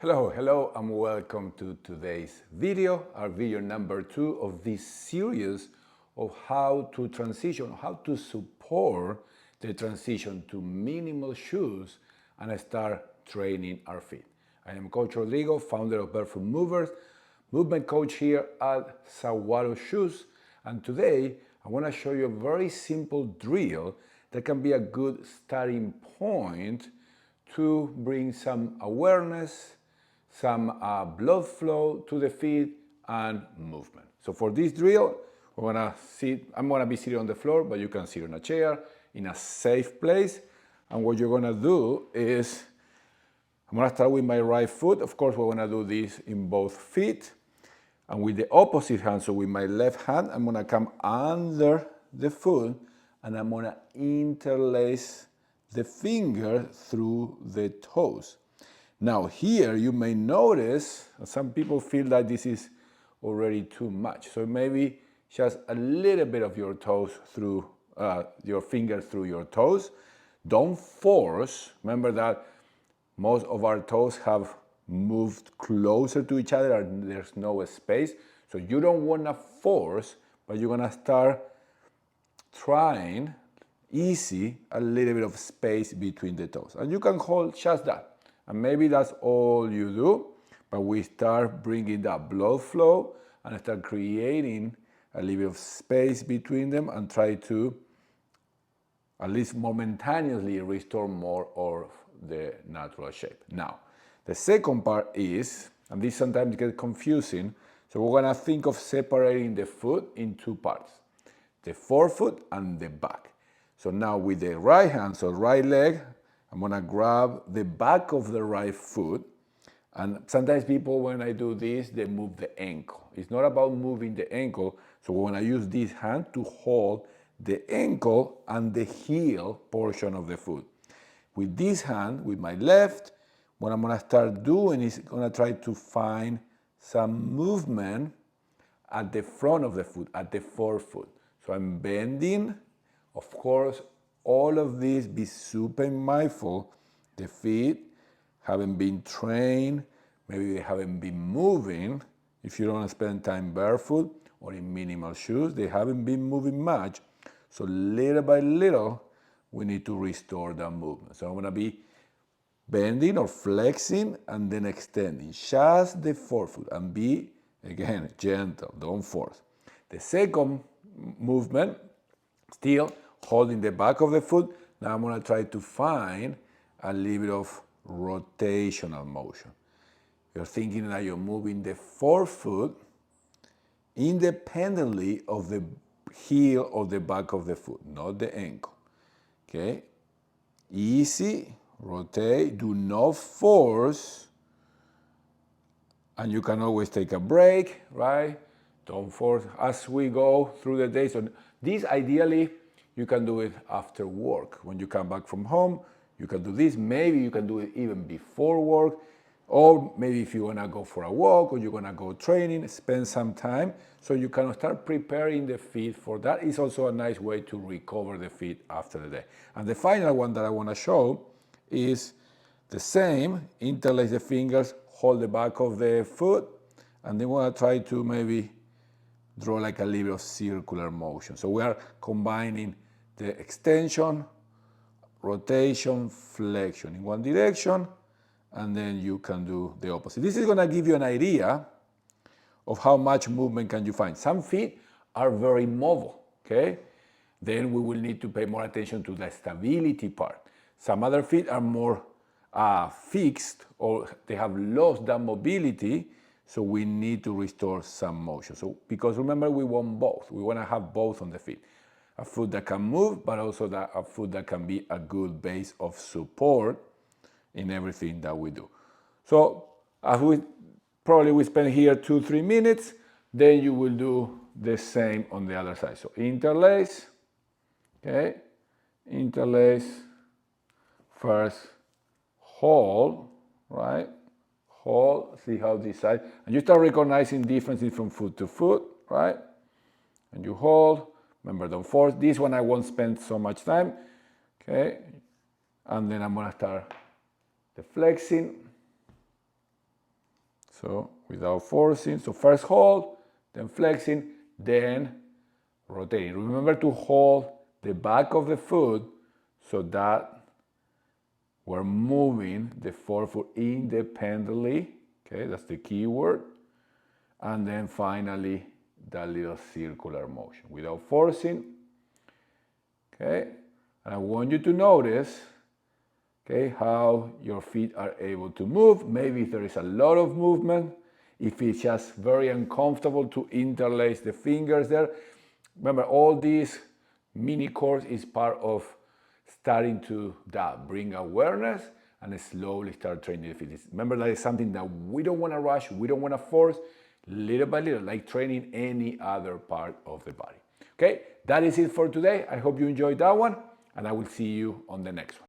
Hello, and welcome to today's video, our video number 2 of this series of how to transition, how to support the transition to minimal shoes and start training our feet. I am Coach Rodrigo, founder of Barefoot Movers, movement coach here at Saguaro Shoes, and today I want to show you a very simple drill that can be a good starting point to bring some awareness, some blood flow to the feet and movement. So for this drill, I'm gonna be sitting on the floor, but you can sit on a chair in a safe place. And what you're gonna do is, I'm gonna start with my right foot. Of course, we're gonna do this in both feet. And with the opposite hand, so with my left hand, I'm gonna come under the foot and I'm gonna interlace the finger through the toes. Now here you may notice, some people feel that this is already too much. So maybe just a little bit of your toes through, your finger through your toes. Don't force, remember that most of our toes have moved closer to each other and there's no space. So you don't wanna force, but you're gonna start trying easy, a little bit of space between the toes. And you can hold just that. And maybe that's all you do, but we start bringing that blood flow and start creating a little bit of space between them and try to, at least momentaneously, restore more of the natural shape. Now, the second part is, and this sometimes gets confusing, so we're gonna think of separating the foot in two parts, the forefoot and the back. So now with the right hand, so right leg, I'm gonna grab the back of the right foot. And sometimes people, when I do this, they move the ankle. It's not about moving the ankle. So when I use this hand to hold the ankle and the heel portion of the foot. With this hand, with my left, what I'm gonna start doing is gonna try to find some movement at the front of the foot, at the forefoot. So I'm bending, of course, all of this, be super mindful. The feet haven't been trained, maybe they haven't been moving. If you don't spend time barefoot or in minimal shoes, they haven't been moving much. So little by little, we need to restore that movement. So I'm gonna be bending or flexing and then extending, just the forefoot, and be, again, gentle, don't force. The second movement, still holding the back of the foot. Now I'm gonna try to find a little bit of rotational motion. You're thinking that you're moving the forefoot independently of the heel or the back of the foot, not the ankle, okay? Easy, rotate, do not force, and you can always take a break, right? Don't force as we go through the day. So this ideally, you can do it after work. When you come back from home, you can do this. Maybe you can do it even before work, or maybe if you wanna go for a walk or you're gonna go training, spend some time so you can start preparing the feet for that. Is also a nice way to recover the feet after the day. And the final one that I wanna show is the same, interlace the fingers, hold the back of the foot, and then wanna try to maybe draw like a little bit of circular motion. So we are combining the extension, rotation, flexion in one direction, and then you can do the opposite. This is gonna give you an idea of how much movement can you find. Some feet are very mobile, okay? Then we will need to pay more attention to the stability part. Some other feet are more fixed, or they have lost that mobility, so we need to restore some motion. So, because remember, we want both. We wanna have both on the feet. A foot that can move, but also a foot that can be a good base of support in everything that we do. So, as we spend here 2-3 minutes, then you will do the same on the other side. So interlace, okay? Interlace, first hold, right? Hold, see how this side, and you start recognizing differences from foot to foot, right? And you hold, remember, don't force. This one I won't spend so much time, okay? And then I'm gonna start the flexing, So without forcing, so first hold, then flexing, then rotating. Remember to hold the back of the foot so that we're moving the forefoot independently. Okay, that's the key word. And then finally, that little circular motion without forcing. Okay, and I want you to notice, okay, how your feet are able to move. Maybe if there is a lot of movement, if it's just very uncomfortable to interlace the fingers there. Remember, all these mini course is part of starting to bring awareness and slowly start training the feet. Remember, that is something that we don't want to rush, we don't want to force, little by little, like training any other part of the body. Okay, that is it for today. I hope you enjoyed that one, and I will see you on the next one.